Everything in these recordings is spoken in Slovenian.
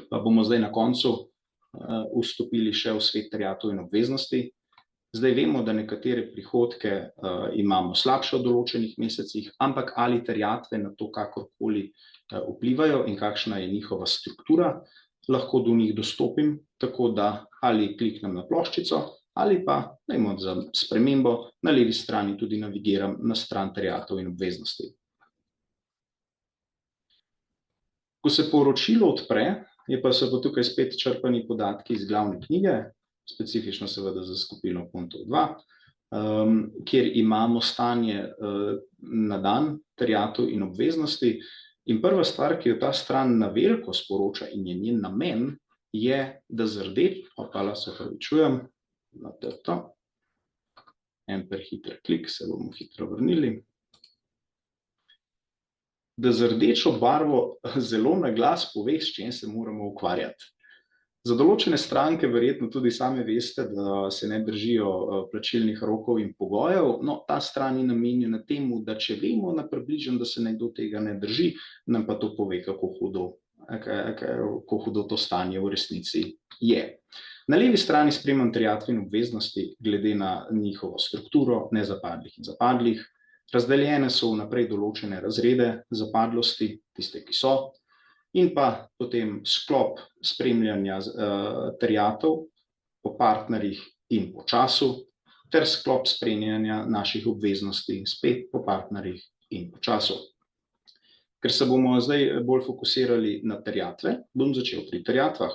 Pa bomo zdaj na koncu vstopili še v svet terjatev in obveznosti. Zdaj vemo, da nekatere prihodke imamo slabše v določenih mesecih, ampak ali terjatve na to kakorkoli vplivajo in kakšna je njihova struktura, lahko do njih dostopim, tako da ali kliknem na ploščico, ali pa, dajmo za spremembo, na levi strani tudi navigiram na stran terjatev in obveznosti. Ko se poročilo odpre, so pa tukaj spet črpani podatki iz glavne knjige, specifično seveda za skupino Kontov 2, kjer imamo stanje na dan terjatev in obveznosti. In prva stvar, ki jo ta stran na veliko sporoča in je njen namen, je, da z en prehiter klik, se bomo hitro vrnili, da z rdečo barvo zelo na glas pove, s čim se moramo ukvarjati. Za določene stranke verjetno tudi same veste, da se ne držijo plačilnih rokov in pogojev, no, ta stran je namenjena temu, da če vemo na približno, da se nekdo tega ne drži, nam pa to pove, kako hudo to stanje v resnici je. Na levi strani spremljam terjatve in obveznosti glede na njihovo strukturo nezapadlih in zapadlih. Razdeljene so vnaprej določene razrede zapadlosti, tiste, ki so, in pa potem sklop spremljanja terjatev po partnerjih in po času, ter sklop spremljanja naših obveznosti spet po partnerjih in po času. Ker se bomo zdaj bolj fokusirali na terjatve, bom začel pri terjatvah.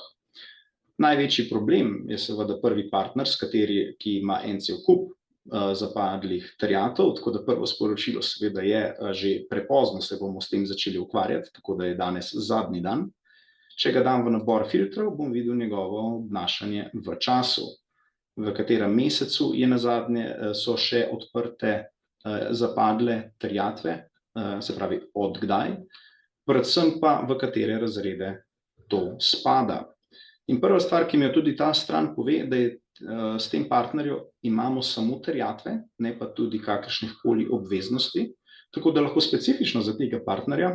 Največji problem je seveda prvi partner, ki ima en cel kup zapadlih terjatev, tako da prvo sporočilo seveda je že prepozno se bomo s tem začeli ukvarjati, tako da je danes zadnji dan. Če ga dam v nabor filtrov, bom videl njegovo obnašanje v času, v katerem mesecu je nazadnje so še odprte zapadle terjatve, se pravi od kdaj, predvsem pa v katere razrede to spada. In prva stvar, ki mi jo tudi ta stran pove, da je s tem partnerjem imamo samo terjatve, ne pa tudi kakršnihkoli obveznosti, tako da lahko specifično za tega partnerja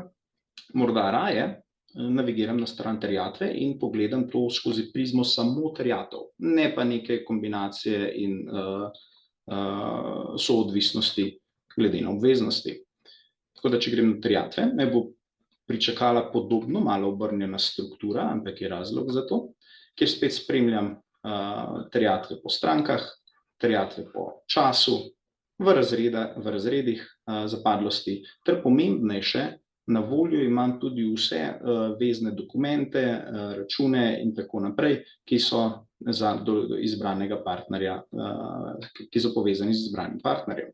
morda raje navigiram na stran terjatve in pogledam to skozi prizmo samo terjatev, ne pa neke kombinacije in soodvisnosti glede na obveznosti. Tako da, če grem na terjatve, me bo pričakala podobno, malo obrnjena struktura, ampak je razlog za to, kjer spet spremljam terjatve po strankah, terjatve po času, v razredih zapadlosti, ter pomembnejše, na voljo imam tudi vse vezne dokumente, račune in tako naprej, ki so za izbranega partnerja, ki so povezani z izbranim partnerjem.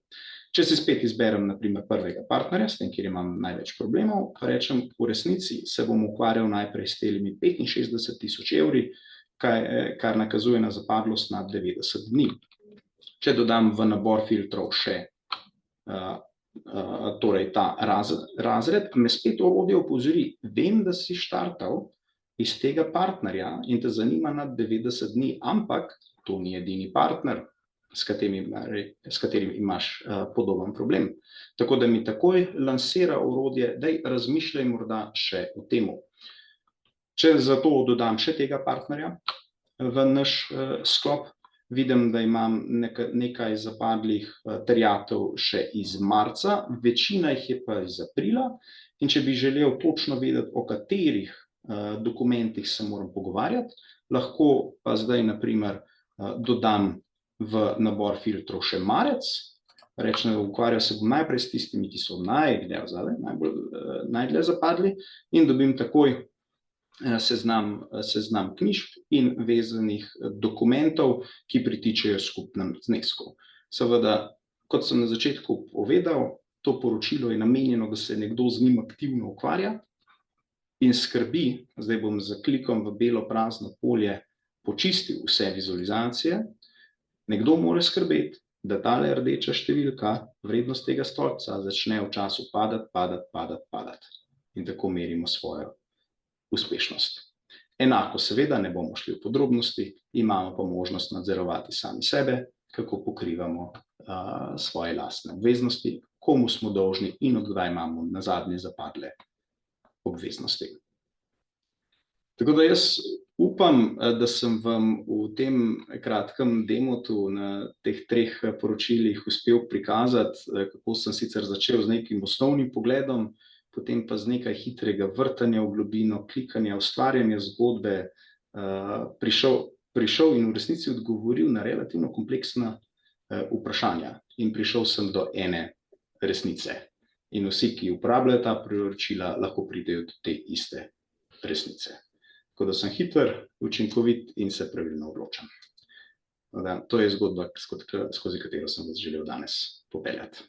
Če si spet izberem na primer prvega partnerja, s tem, kjer imam največ problemov, pa rečem, v resnici se bom ukvarjal najprej s telimi 65.000 evri, kar nakazuje na zapadlost nad 90 dni. Če dodam v nabor filtrov še torej ta razred, me spet orodje opozori, vem, da si štartal iz tega partnerja in te zanima nad 90 dni, ampak to ni edini partner, s katerim imaš podoben problem. Tako da mi takoj lansira orodje, daj razmišljaj morda še o temu. Če zato dodam še tega partnerja v naš sklop, vidim, da imam nekaj zapadlih terjatev še iz marca, večina jih je pa iz aprila, in če bi želel točno vedeti, o katerih dokumentih se moram pogovarjati, lahko pa zdaj na primer dodam v nabor filtrov še marec, rečem, ukvarjal se bom najprej s tistimi, ki so najdlje zapadli, in dobim takoj seznam knjižb in vezanih dokumentov, ki pritičejo skupnem znesku. Seveda, kot sem na začetku povedal, to poročilo je namenjeno, da se nekdo z njim aktivno ukvarja in skrbi, zdaj bom z klikom v belo prazno polje počistil vse vizualizacije, nekdo mora skrbeti, da tale rdeča številka, vrednost tega stolpca, začne v času padati. In tako merimo svojo uspešnost. Enako seveda ne bomo šli v podrobnosti, imamo pa možnost nadzorovati sami sebe, kako pokrivamo svoje lastne obveznosti, komu smo dolžni in od kdaj imamo nazadnje zapadle obveznosti. Tako da jaz upam, da sem vam v tem kratkem demotu na teh 3 poročilih uspel prikazati, kako sem sicer začel z nekim osnovnim pogledom, potem pa z nekaj hitrega vrtanja v globino, klikanja, ustvarjanja zgodbe, prišel in v resnici odgovoril na relativno kompleksna vprašanja in prišel sem do ene resnice. In vsi, ki uporabljajo ta priporočila, lahko pridejo do te iste resnice. Tako da sem hiter, učinkovit in se pravilno odločam. To je zgodba, skozi katero sem vas želel danes popeljati.